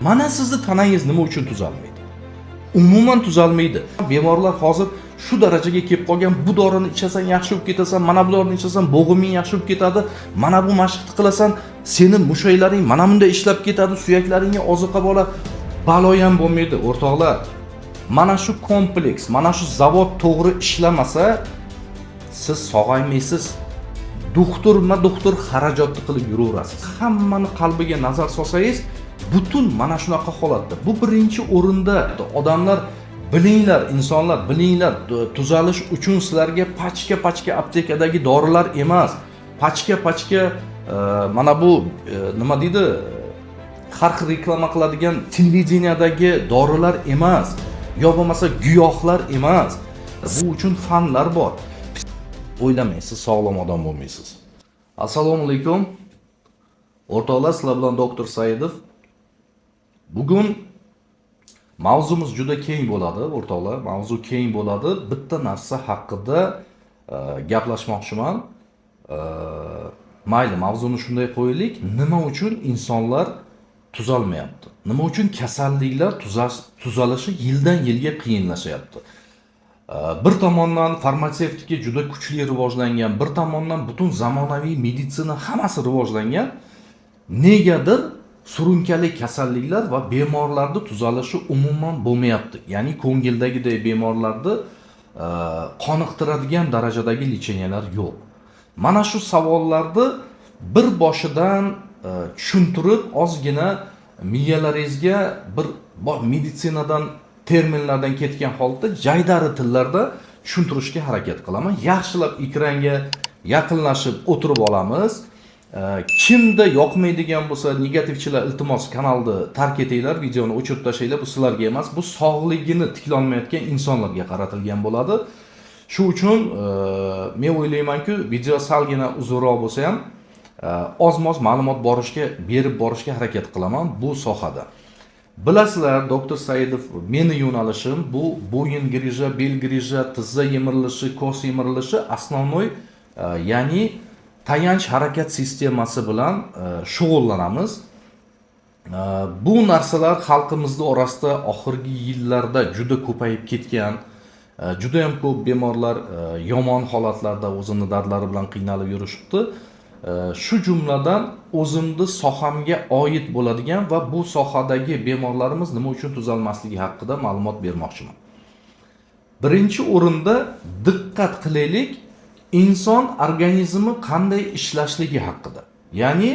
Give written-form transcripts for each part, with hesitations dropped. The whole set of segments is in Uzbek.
Mana sizni tanangiz nima uchun tuzalmaydi? Umuman tuzalmaydi. Bemorlar hozir shu darajaga kelib qolgan, bu dorini ichasan yaxshi bo'lib ketasan, mana bu dorini ichasan bo'g'iming yaxshi bo'lib ketadi, mana bu mashqni qilasan, seni mushaklaring mana bunda ishlab ketadi, suyaklaringga oziqa bola balo ham bo'lmaydi, o'rtoqlar. Mana shu kompleks, mana shu zavod to'g'ri ishlamasa, siz sog'aymaysiz. Doktor xarajatni qilib yuraverasiz. Hammani qalbiga nazar solsangiz, butun mana shunaqa holatda. Bu birinchi o'rinda. Odamlar bilinglar, insonlar bilinglar, tuzalish uchun sizlarga pachka aptekadagi dorilar emas, pachka mana bu nima deydi, har xil reklama qiladigan televideniyadagi dorilar emas, yo bo'lmasa giyohlar emas. Bu uchun fanlar bor. O'ylamang, siz sog'lom odam bo'lmaysiz. Assalomu alaykum. O'rtoqlar, sizlar bilan doktor Saidov. Bugun mavzumiz juda keng bo'ladi, o'rtoqlar. Mavzu keng bo'ladi. Bitta narsa haqida gaplashmoqchiman. Mayli, mavzuni shunday qo'yaylik. Nima uchun insonlar tuzalmayapti? Nima uchun kasalliklar tuzalishi yildan yilga qiyinlashyapti? Bir tomondan farmatsevtika juda kuchli rivojlangan, bir tomondan butun zamonaviy meditsina hammasi rivojlangan. Negadir surunkali kasalliklar va bemorlarda tuzalishi umuman bo'lmayapti. Ya'ni ko'ngildagidek bemorlarda qoniqtiradigan darajadagi lecheniyalar yo'q. Mana shu savollarni bir boshidan tushuntirib, ozgina miyalaringizga bir meditsinadan terminlardan ketgan holda jaydari tillarda tushuntirishga harakat qilaman. Yaxshilab ekranga yaqinlashib o'tirib olamiz. Kimda yoqmaydigan bo'lsa, negativchilar iltimos kanalni tark etinglar, videoni o'chirib tashlanglar. Bu sizlarga emas, bu sog'ligini tiklolmayotgan insonlarga qaratilgan bo'ladi. Shu uchun men o'ylaymanki, video salgina uzunroq bo'lsa ham oz-moz ma'lumot berib borishga harakat qilaman bu sohada. Bilasizlar, doktor Saidov, meni yo'nalishim bu bo'yin grija, bel grija, tizza yemirilishi, ko'z yemirilishi, asosiy ya'ni tayanch harakat sistemasi bilan shug'ullanamiz. Bu narsalar xalqimizning orasida oxirgi yillarda juda ko'payib ketgan. Juda ham ko'p bemorlar yomon holatlarda o'zini dardlari bilan qiynalib yurishibdi. Shu jumladan o'zimni sohamga oid bo'ladigan va bu sohadagi bemorlarimiz nima uchun tuzalmasligi haqida ma'lumot bermoqchiman. Birinchi o'rinda diqqat qilaylik, inson organizmi qanday ishlashligi haqida. Ya'ni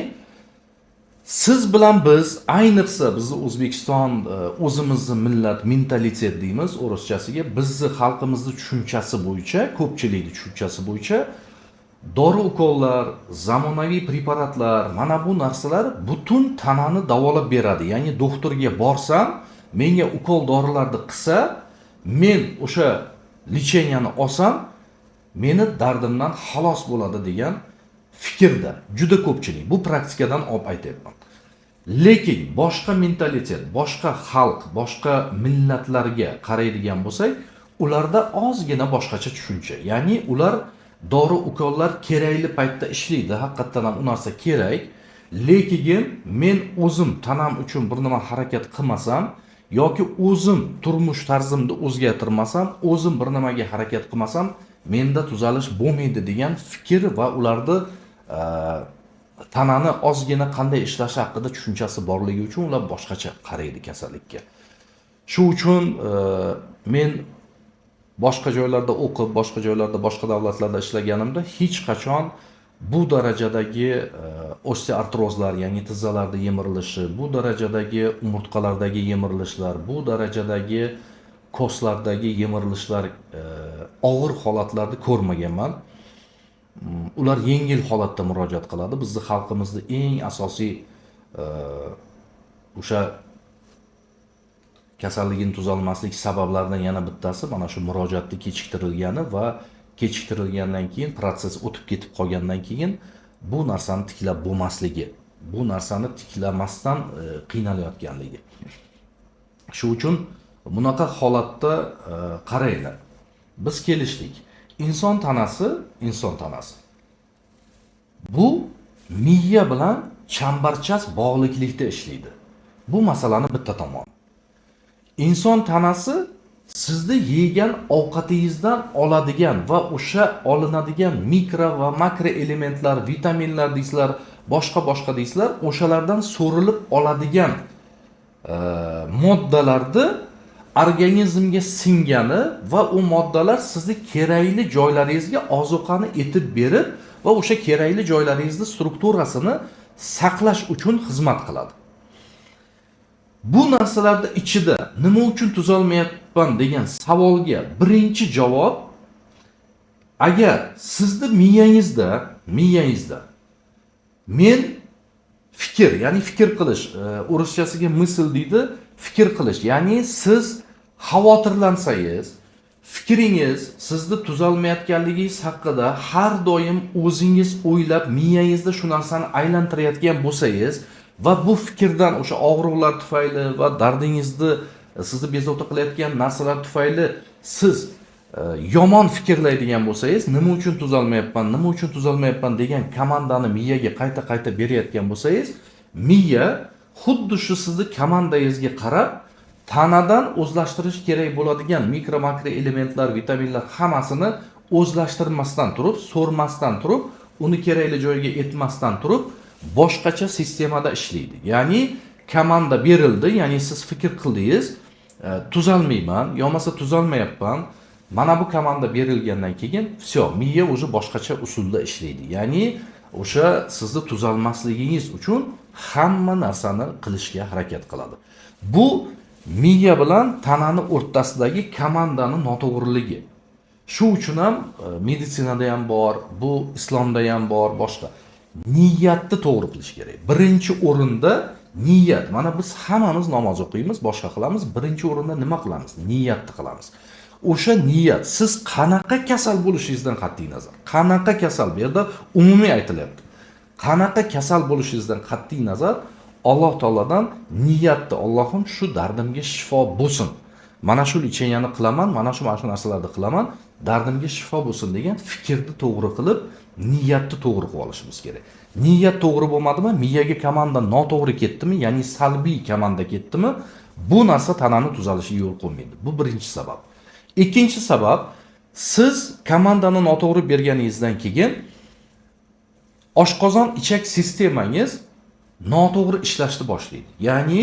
siz bilan biz, ayniqsa bizni O'zbekiston, o'zimizni millat mentalitet deymiz o'ruschasiga, bizni xalqimizning tushunchasi bo'yicha, ko'pchilikning tushunchasi bo'yicha dori ukollar, zamonaviy preparatlar, mana bu narsalar butun tanani davolab beradi. Ya'ni doktorga borsam, menga ukol dorilarni qilsa, men o'sha lecheniyani olsam, meni dardimdan xalos bo'ladi degan fikrda juda ko'pchilik. Bu praktikadan olib aytayapman. Lekin boshqa mentalitet, boshqa xalq, boshqa millatlarga qaraydigan bo'lsak, ularda ozgina boshqacha tushuncha. Ya'ni ular dori ukollar kerakli paytda ishlaydi, haqiqatan ham u narsa kerak. Lekin men o'zim tanam uchun bir nima harakat qilmasam yoki o'zim turmush tarzimni o'zgartirmasam, o'zim bir nimaga harakat qilmasam, menda tuzalish bo'lmaydi degan fikr va ularni tanani ozgina qanday ishlashi haqida tushunchasi borligi uchun ular boshqacha qaraydi kasallikka. Shu uchun men boshqa joylarda o'qib, boshqa joylarda, boshqa davlatlarda ishlaganimda hech qachon bu darajadagi osteoartrozlar, ya'ni tizzalarda yemirilishi, bu darajadagi umurtqalardagi yemirilishlar, bu darajadagi ko'slardagi yemirilishlar og'ir holatlarni ko'rmaganman. Ular yengil holatda murojaat qiladi. Bizning xalqimizning eng asosiy o'sha kasalligini tuzalmaslik sabablaridan yana bittasi mana shu murojaatni kechiktirilgani va kechiktirilgandan keyin proses o'tib ketib qolgandan keyin bu narsani tiklab bo'lmasligi, bu narsani tiklamasdan qiynalayotganligi. Shu uchun bunaqa holatda qaranglar. Biz kelishdik. inson tanasi bu miya bilan chambarchas bog'liqlikda ishlaydi. Bu masalani bitta tomoni. Inson tanasi sizni yegan ovqatingizdan oladigan va o'sha olinadigan mikro va makro elementlar, vitaminlar deysizlar, boshqa deysizlar, o'shalardan so'rilib oladigan moddalarni organizmga singani va u moddalar sizni kerakli joylaringizga ozuqani etib berib va o'sha kerakli joylaringizni strukturasini saqlash uchun xizmat qiladi. Bu narsalarda ichida nima uchun tuzalmayapman degan savolga birinchi javob, agar sizni miyangizda men fikr, ya'ni fikr qilish, o'rischasiga misl deydi, fikr qilish, ya'ni siz xavotirlansangiz, fikringiz sizni tuzalmayotganligingiz haqida har doim o'zingiz o'ylab miyangizda shu narsani aylantirayotgan bo'lsangiz va bu fikrdan o'sha og'riqlar tufayli va dardingizni sizni bezovta qilayotgan narsalar tufayli siz yomon fikrlaydigan bo'lsangiz, nima uchun tuzalmayapman degan komandani miyaga qayta berayotgan bo'lsangiz, miya xuddi shu sizni komandangizga qarab tanadan o'zlashtirish kerak bo'ladigan mikro makro elementlar, vitaminlar hammasini o'zlashtirmasdan turib, so'rmasdan turib, uni kerakli joyiga etmasdan turib, boshqacha sistemada ishlaydi. Ya'ni komanda berildi, ya'ni siz fikr qildingiz, tuzalmayman, yo'masa tuzalmayapman. Mana bu komanda berilgandan keyin все, miya o'zi boshqacha usulda ishlaydi. Ya'ni o'sha sizni tuzalmasligingiz uchun hamma narsani qilishga harakat qiladi. Bu miya bilan tanani o'rtasidagi komandani noto'g'riligi. Shu uchun ham meditsinada ham bor, bu islomda ham bor, boshqa. Niyatni to'g'ri qilish kerak. Birinchi o'rinda niyat. Mana biz hammamiz namoz o'qiymiz, boshqa qilamiz. Birinchi o'rinda nima qilamiz? Niyatni qilamiz. O'sha niyat, siz qanaqa kasal bo'lishingizdan qat'iy nazar, qanaqa kasal, bu yerda umumiy aytilyapti. Qanaqa kasal bo'lishingizdan qat'iy nazar Alloh taoladan niyatni, Allohim shu dardimga shifo bo'lsin. Mana shu licheniyani qilaman, mana shu narsalarni qilaman, dardimga shifo bo'lsin degan fikrni to'g'ri qilib, niyatni to'g'ri qilib olishimiz kerak. Niyat to'g'ri bo'lmadimi, miyaga komanda noto'g'ri ketdimi, ya'ni salbiy komanda ketdimi, bu narsa tanani tuzalishiga yo'l qo'ymaydi. Bu birinchi sabab. Ikkinchi sabab, siz komandani noto'g'ri berganingizdan keyin oshqozon ichak sistemangiz noto'g'ri ishlashni boshlaydi. Ya'ni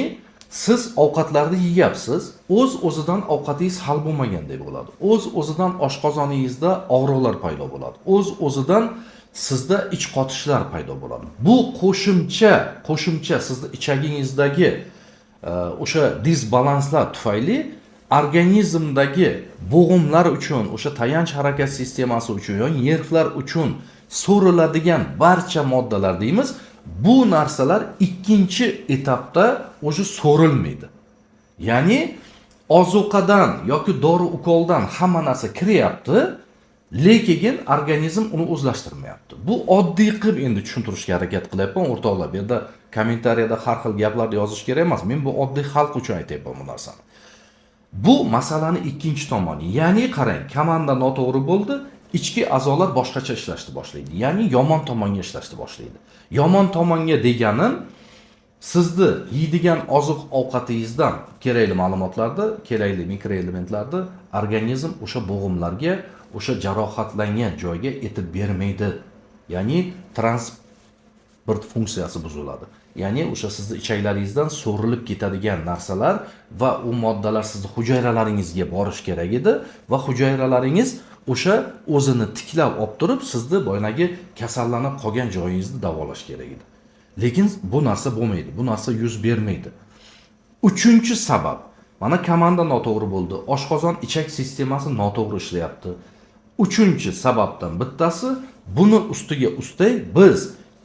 siz ovqatlarni yeyapsiz, o'z-o'zidan ovqatingiz hal bo'lmagandek bo'ladi. O'z-o'zidan oshqozoningizda og'riqlar paydo bo'ladi. O'z-o'zidan sizda ich qotishlar paydo bo'ladi. Bu qo'shimcha sizni ichagingizdagi o'sha disbalanslar tufayli organizmdagi bo'g'imlar uchun, o'sha tayanch harakat sistemasi uchun, yoki nervlar uchun so'riladigan barcha moddalar deymiz, bu narsalar ikkinchi etapda o'zi so'rilmaydi. Ya'ni ozuqadan yoki dori ukoldan hamma narsa kiryapti, lekin organizm uni o'zlashtirmayapti. Bu oddiy qilib endi tushuntirishga harakat qilyapman o'rtoqlar. Bu yerda kommentariyada har xil gaplarni yozish kerak emas. Men bu oddiy xalq uchun aytyapman bu narsani. Bu masalani ikkinchi tomoni. Ya'ni qarang, komanda noto'g'ri bo'ldi, ichki a'zolar boshqacha ishlashni boshlaydi. Ya'ni yomon tomonga ishlashni boshlaydi. Yomon tomonga deganim, sizni yeydigan oziq-ovqatingizdan kerakli ma'lumotlarni, kerakli mikroelementlarni organizm o'sha bo'g'imlarga, o'sha jarohatlangan joyga etib bermaydi. Ya'ni transport funksiyasi buziladi. Ya'ni o'sha sizni ichaklaringizdan so'rilib ketadigan narsalar va u moddalar sizni hujayralaringizga borish kerak edi va hujayralaringiz o'sha o'zini tiklab olib turib, sizni boyagi kasallanib qolgan joyingizni davolash kerak edi. Lekin bu narsa bo'lmaydi. Bu narsa yuz bermaydi. Uchinchi sabab, mana komanda noto'g'ri bo'ldi. Oshqozon ichak sistemasi noto'g'ri ishlayapti. Uchinchi sababdan bittasi, buni ustiga ustak biz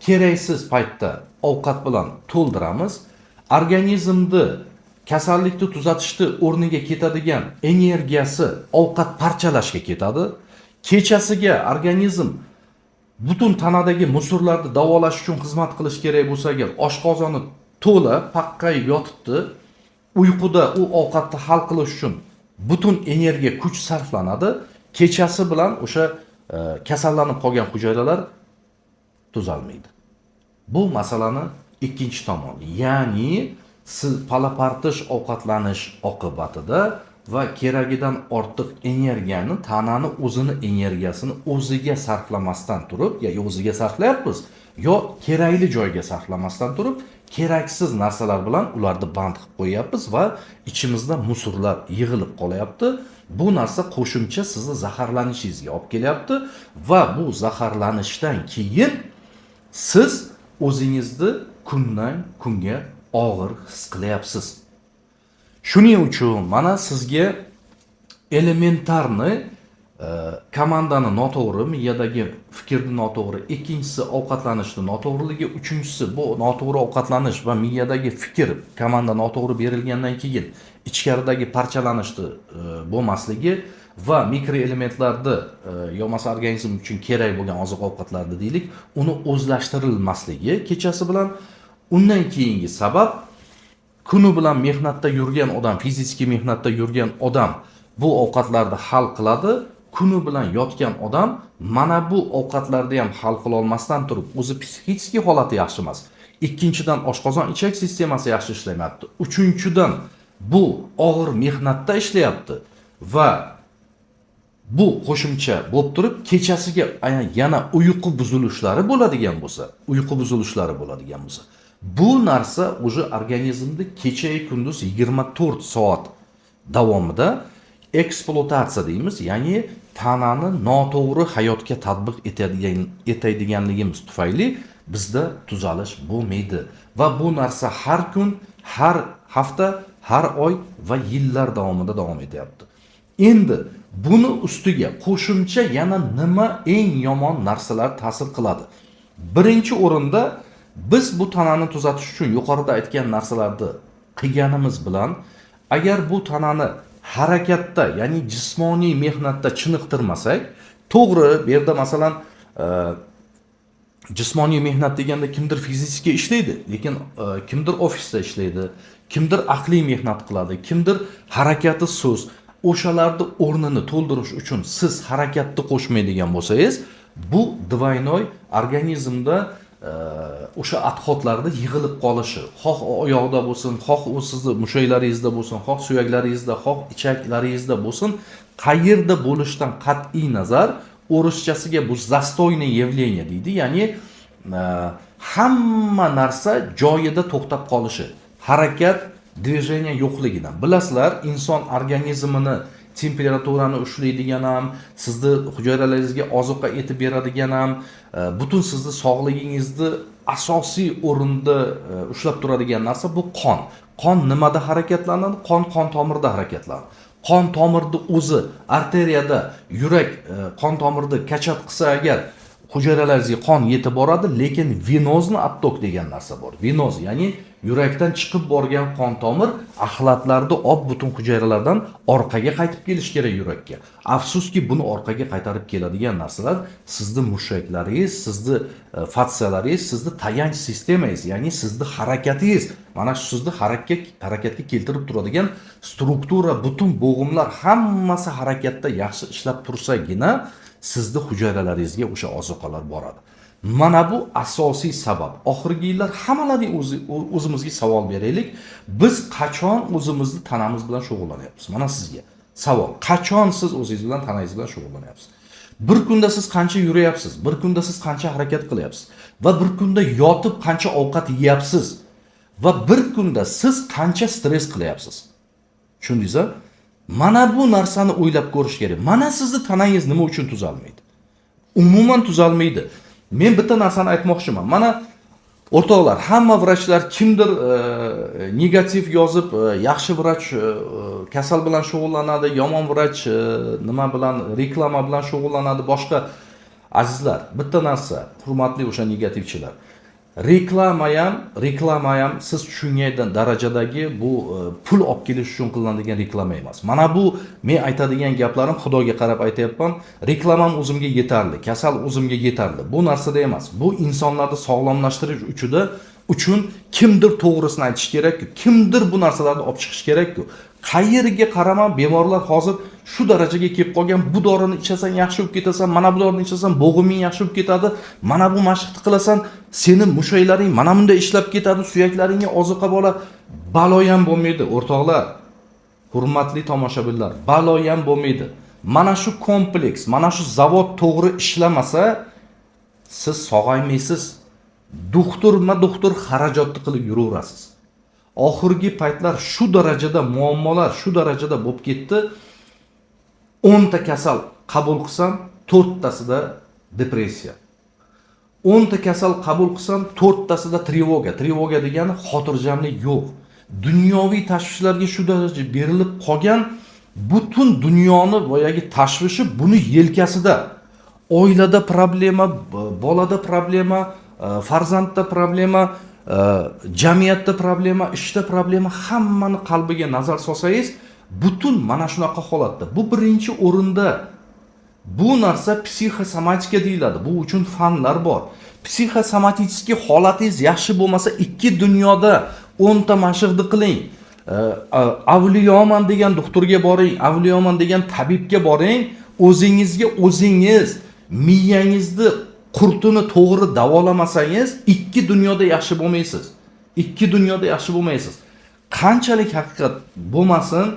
keraksiz paytda ovqat bilan to'ldiramiz. Organizmni kasallikni tuzatishni o'rniga ketadigan energiyasi ovqat parchalashga ketadi. Kechasiga organizm butun tanadagi musorlarni davolash uchun xizmat qilish kerak bo'lsa, agar oshqozoni to'la paqqayib yotibdi, uyquda u ovqatni hal qilish uchun butun energiya, kuch sarflanadi. Kechasi bilan o'sha kasallanib qolgan hujayralar tuzalmaydi. Bu masalani ikkinchi tomoni. Ya'ni siz palapartish ovqatlanish oqibatida va keragidan ortiq energiyani, tanani o'zini energiyasini o'ziga sarflamasdan turib, ya o'ziga sarflayapmiz, yo kerakli joyga sarflamasdan turib, keraksiz narsalar bilan ularni band qilib qo'yapmiz va ichimizda musorlar yig'ilib qolyapti. Bu narsa qo'shimcha sizni zaharlanishingizga olib kelyapti va bu zaharlanishdan keyin siz o'zingizni kundan kunga og'ir his qilyapsiz. Shuning uchun mana sizga elementarni komandani noto'g'ri, miyadagi fikrni noto'g'ri, ikkinchisi ovqatlanishni noto'g'riligi, uchinchisi bu noto'g'ri ovqatlanish va miyadagi fikr komanda noto'g'ri berilgandan keyin ichkaridagi parchalanishni bo'lmasligi va mikroelementlarni yomasa organizm uchun kerak bo'lgan oziq-ovqatlarni deylik, uni o'zlashtirilmasligi kechasi bilan. Undan keyingi sabab kuni bilan mehnatda yurgan odam, fiziki mehnatda yurgan odam bu ovqatlarni hal qiladi. Kuni bilan yotgan odam mana bu ovqatlarni ham hal qila olmasdan turib, o'zi psixik holati yaxshi emas. Ikkinchidan oshqozon ichak sistemasi yaxshi ishlamayapti. Uchinchidan bu og'ir mehnatda ishlayapti va bu qo'shimcha bo'lib turib, kechasiga yana uyqu buzilishlari bo'ladigan bo'lsa, bu narsa o'sha organizmda kecha-yu kunduz 24 soat davomida ekspluatatsiya deymiz, ya'ni tanani noto'g'ri hayotga tatbiq etadiganligimiz tufayli bizda tuzalish bo'lmaydi va bu narsa har kun, har hafta, har oy va yillar davomida davom etyapti. Endi buni ustiga qo'shimcha yana nima eng yomon narsalar ta'sir qiladi? Birinchi o'rinda biz bu tanani tuzatish uchun yuqorida aytgan narsalarni qilganimiz bilan agar bu tanani harakatda, ya'ni jismoniy mehnatda chiniqtirmasak, to'g'ri, bu yerda masalan jismoniy mehnat deganda kimdir fiziki ishlaydi, lekin kimdir ofisda ishlaydi, kimdir aqliy mehnat qiladi, kimdir harakati so'z. O'shalarni o'rnini to'ldirish uchun siz harakatni qo'shmaydigan bo'lsangiz, bu двойной organizmda o'sha adhotlarda yig'ilib qolishi, xoh oyoqda bo'lsin, xoh sizni mushaklaringizda bo'lsin, xoh suyaklaringizda, xoh ichaklaringizda bo'lsin, qayerda bo'lishidan qat'iy nazar, o'rischasiga bu zastoyniy явление deydi, ya'ni hamma narsa joyida to'xtab qolishi, harakat, движение yo'qligidan. Bilasizlar, inson organizmini temperaturani ushlaydigan ham, sizni hujayralaringizga ozuqa etib beradigan ham, butun sizni sog'lig'ingizni asosiy o'rinda ushlab turadigan narsa bu qon. Qon nimada harakatlanadi? Qon tomirda harakatlanadi. Qon tomirni o'zi arteriyada yurak qon tomirni kachat qilsa agar hujayralaringizga qon yetib boradi, lekin venozli ottok degan narsa bor. Venoz, ya'ni yurakdan chiqib borgan qon tomir axlatlarni olib butun hujayralardan orqaga qaytib kelish kerak yurakka. Afsuski buni orqaga qaytarib keladigan narsalar sizni mushaklaringiz, sizni fatsiyalaringiz, sizni tayanch sistemangiz, ya'ni sizni harakatingiz. Mana shu sizni harakatga keltirib turadigan struktura, butun bo'g'imlar hammasi harakatda yaxshi ishlab tursagina sizni hujayralaringizga o'sha ozuqalar boradi. Mana bu asosiy sabab. Oxirgi yillar hammalarning o'zimizga savol beraylik. Biz qachon o'zimizni tanamiz bilan shug'ullanyapmiz? Mana sizga savol. Qachon siz o'zingiz bilan tanangiz bilan shug'ullanyapsiz? Bir kunda siz qancha yurayapsiz? Bir kunda siz qancha harakat qilyapsiz? Va bir kunda yotib qancha ovqat yeyapsiz? Va bir kunda siz qancha stress qilyapsiz? Tushundingizmi? Mana bu narsani o'ylab ko'rish kerak. Mana sizni tanangiz nima uchun tuzalmaydi? Umuman tuzalmaydi. Men bitta narsani aytmoqchiman. Mana o'rtoqlar, hamma vrachlar kimdir negativ yozib, yaxshi vrach kasal bilan shug'ullanadi, yomon vrach nima bilan, reklama bilan shug'ullanadi, boshqa. Azizlar, bitta narsa, hurmatli o'sha negativchilar. Reklama ham siz tushungan darajadagi bu pul olib kelish uchun qilinadigan reklama emas. Mana bu men aytadigan gaplarim Xudoga qarab aytayapman. Reklamam o'zimga yetarli, kasal o'zimga yetarli. Bu narsada emas. Bu insonlarni sog'lomlashtirish uchun uchun kimdir to'g'risini aytish kerak-ku, kimdir bu narsalarni olib chiqish kerak-ku. Qayeriga qarama, bemorlar hozir shu darajaga kelib qolgan, bu dorini ichasan yaxshi bo'lib ketasan, mana bu dorini ichasan bo'g'iming yaxshi bo'lib ketadi, mana bu mashqni qilasan, seni mushaklaring mana bunday ishlab ketadi, suyaklaringga oziqa bola, balo ham bo'lmaydi, o'rtoqlar. Hurmatli tomoshabinlar, balo ham bo'lmaydi. Mana shu kompleks, mana shu zavod to'g'ri ishlamasa, siz sog'aymaysiz. Doktor xarajatni qilib yuraverasiz. Oxirgi paytlar shu darajada muammolar, shu darajada bo'lib ketdi. 10 ta kasal qabul qilsam, 4 tasida depressiya. 10 ta kasal qabul qilsam, 4 tasida trevoga. Trevoga degani xotirjamlik yo'q. Dunyoviy tashvishlarga shu daraja berilib qolgan, butun dunyoni boyagi tashvishi buni yelkasida. Oilada problema, bolada problema, farzandda problema, jamiyatda problema, ishda problema, hammani qalbiga nazar solsangiz, butun mana shunaqa holatda. Bu birinchi o'rinda. Bu narsa psixosomatika deyiladi. Bu uchun fanlar bor. Psixosomatический holatingiz yaxshi bo'lmasa, ikki dunyoda 10 ta mashqni qiling. Avliyoman degan doktorga boring, avliyoman degan tabibga boring, o'zingizga o'zingiz miyangizni qurtini to'g'ri davolamasangiz, ikki dunyoda yaxshi bo'lmaysiz. Ikki dunyoda yaxshi bo'lmaysiz. Qanchalik haqiqat bo'lmasin,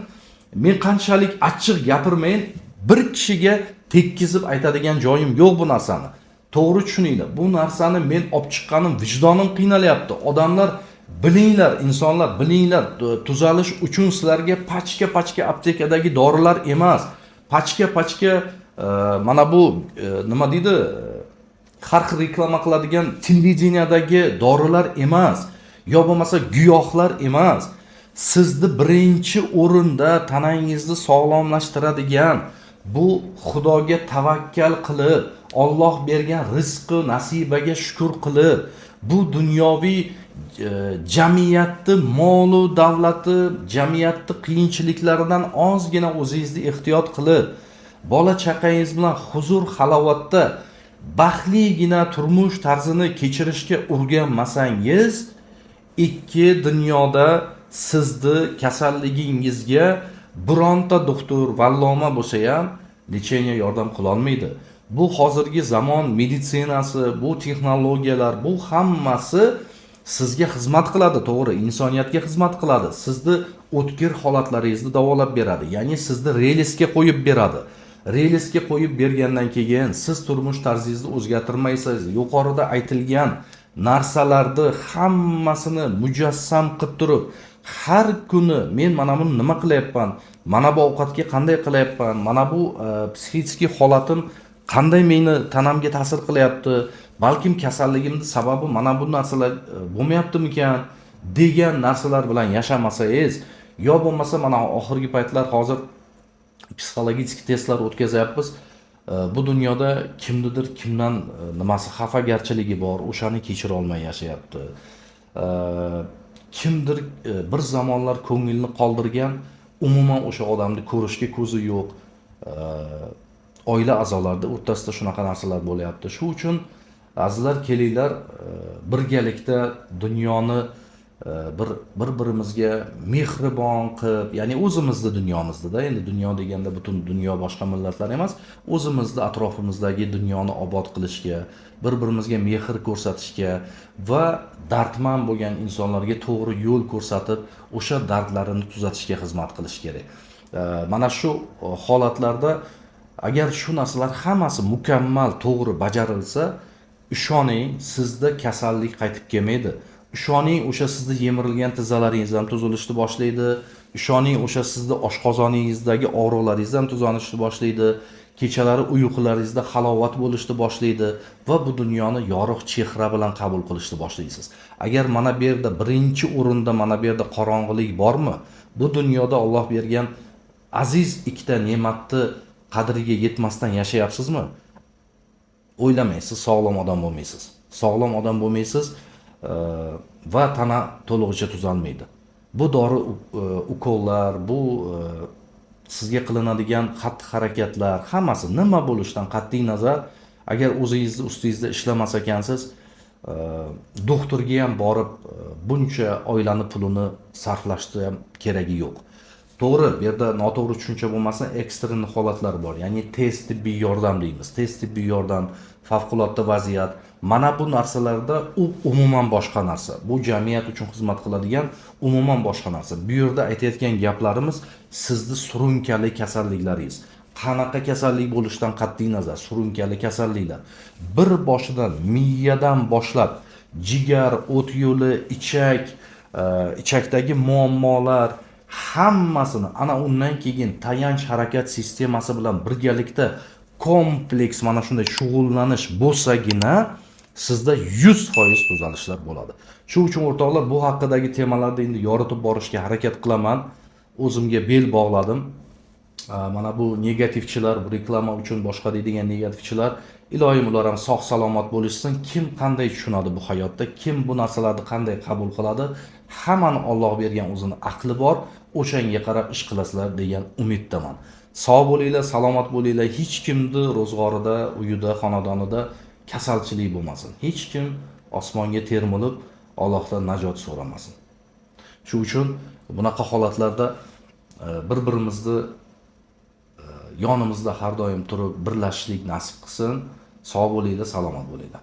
men qanchalik achchiq gapirmayin, bir kishiga tekkizib aytadigan joyim yo'q bu narsani. To'g'ri tushuninglar. Bu narsani men olib chiqqanim, vijdonim qiynalyapti. Odamlar bilinglar, insonlar bilinglar, tuzalish uchun sizlarga pachka aptekadagi dorilar emas, pachka mana bu nima deydi, har xil reklama qiladigan televideniyadagi dorilar emas, yo bo'lmasa giyohlar emas. Sizni birinchi o'rinda tanangizni sog'lomlashtiradigan, bu Xudoga tavakkal qilib, Alloh bergan rizqi nasibaga shukr qilib, bu dunyoviy jamiyatni molu davlati, jamiyatni qiyinchiliklaridan ozgina o'zingizni ehtiyot qilib, bola chaqangiz bilan huzur halovatda baxtligina turmush tarzini kechirishga urganmasangiz, ikki dunyoda sizni kasalligingizga bironta doktor, valloma bo'lsa ham lecheniya yordam qila olmaydi. Bu hozirgi zamon meditsinasi, bu texnologiyalar, bu hammasi sizga xizmat qiladi, to'g'ri, insoniyatga xizmat qiladi. Sizni o'tkir holatlaringizni davolab beradi. Ya'ni sizni relsga qo'yib beradi. Relsga qo'yib bergandan keyin siz turmush tarzingizni o'zgartirmaysiz. Yuqorida aytilgan narsalarni hammasini mujassam qilib turib, har kuni men mana buni nima qilyapman, mana bu ovqatga qanday qilyapman, mana bu psixik holatim qanday meni tanamga ta'sir qilyapti, balkim kasalligimning sababi mana bu narsalar bo'lmayaptimikan degan narsalar bilan yashamasangiz, yo bo'lmasa mana oxirgi paytlar hozir psixologik testlar o'tkazyapmiz. Bu dunyoda kimnidir kimdan nimasi xafagarchiligi bor, o'shani kechira olmay yashayapti. Kimdir bir zamonlar ko'ngilni qoldirgan, umuman o'sha odamni ko'rishga ko'zi yo'q. Oila a'zolarida o'rtasida shunaqa narsalar bo'lyapti. Shu uchun azizlar, kelinglar, birgalikda dunyoni bir-birimizga mehribon qilib, ya'ni o'zimizni dunyomizda, endi dunyo deganda butun dunyo boshqa millatlar emas, o'zimizni atrofimizdagi dunyoni obod qilishga, bir-birimizga mehr ko'rsatishga va dardmand bo'lgan insonlarga to'g'ri yo'l ko'rsatib, o'sha dardlarini tuzatishga xizmat qilish kerak. Mana shu holatlarda agar shu narsalar hammasi mukammal, to'g'ri bajarilsa, ishoning, sizda kasallik qaytib kelmaydi. Ishoning, o'sha sizni yemirilgan tizzalaringiz ham tuzalishni boshlaydi. Ishoning, o'sha sizni oshqozoningizdagi og'riqlaringiz ham tuzalishni boshlaydi. Kechalari uyqularingizda halovat bo'lishni boshlaydi va bu dunyoni yorug' chehra bilan qabul qilishni boshlaysiz. Agar mana bu yerda birinchi o'rinda mana bu yerda qorong'ilik bormi, bu dunyoda Alloh bergan aziz ikkita ne'matni qadriga yetmasdan yashayapsizmi? O'ylamang, siz sog'lom odam bo'lmaysiz. Sog'lom odam bo'lmaysiz va tana to'lig'icha tuzalmaydi. Bu dori ukollar, bu sizga qilinadigan xatti-harakatlar, hammasi nima bo'lishidan qat'iy nazar, agar o'zingizni ustingizda ishlamas ekansiz, doktorga ham borib buncha oilani pulini sarflashni ham keragi yo'q. To'g'ri, bu yerda noto'g'ri tushuncha bo'lmasin, ekstren holatlar bor. Ya'ni tez tibbiy yordam deymiz. Tez tibbiy yordam, favqulodda vaziyat. Mana bu narsalarda u umuman boshqa narsa. Bu jamiyat uchun xizmat qiladigan umuman boshqa narsa. Bu yerda aytayotgan gaplarimiz sizni surunkali kasalliklaringiz. Qanaqa kasallik bo'lishidan qat'iy nazar, surunkali kasalliklar bir boshidan miyadan boshlab jigar, o't yo'li, ichak, ichakdagi muammolar hammasini ana undan keyin tayanch harakat sistemasi bilan birgalikda kompleks mana shunday shug'ullanish bo'lsagina sizda 100% tuzalishlar bo'ladi. Shuning uchun o'rtoqlar, bu haqidagi temalarni endi yoritib borishga harakat qilaman. O'zimga bel bog'ladim. Mana bu negativchilar, bu reklama uchun boshqa deydigan negativchilar, iloyim ular ham sog' salomat bo'lishsin. Kim qanday tushunadi bu hayotda, kim bu narsalarni qanday qabul qiladi, hammani Alloh bergan o'zini aqli bor, o'shanga qarab ish qilasizlar degan umiddaman. Sog' bo'linglar, salomat bo'linglar. Hech kimni ro'zg'orida, uyida, xonadonida kasalchilik bo'lmasin. Hech kim osmonga termilib Allohdan najot so'ramasin. Shuning uchun bunaqa holatlarda bir-birimizni yonimizda har doim turib birlashishlik nasib qilsin. Sog' bo'linglar, salomat bo'linglar.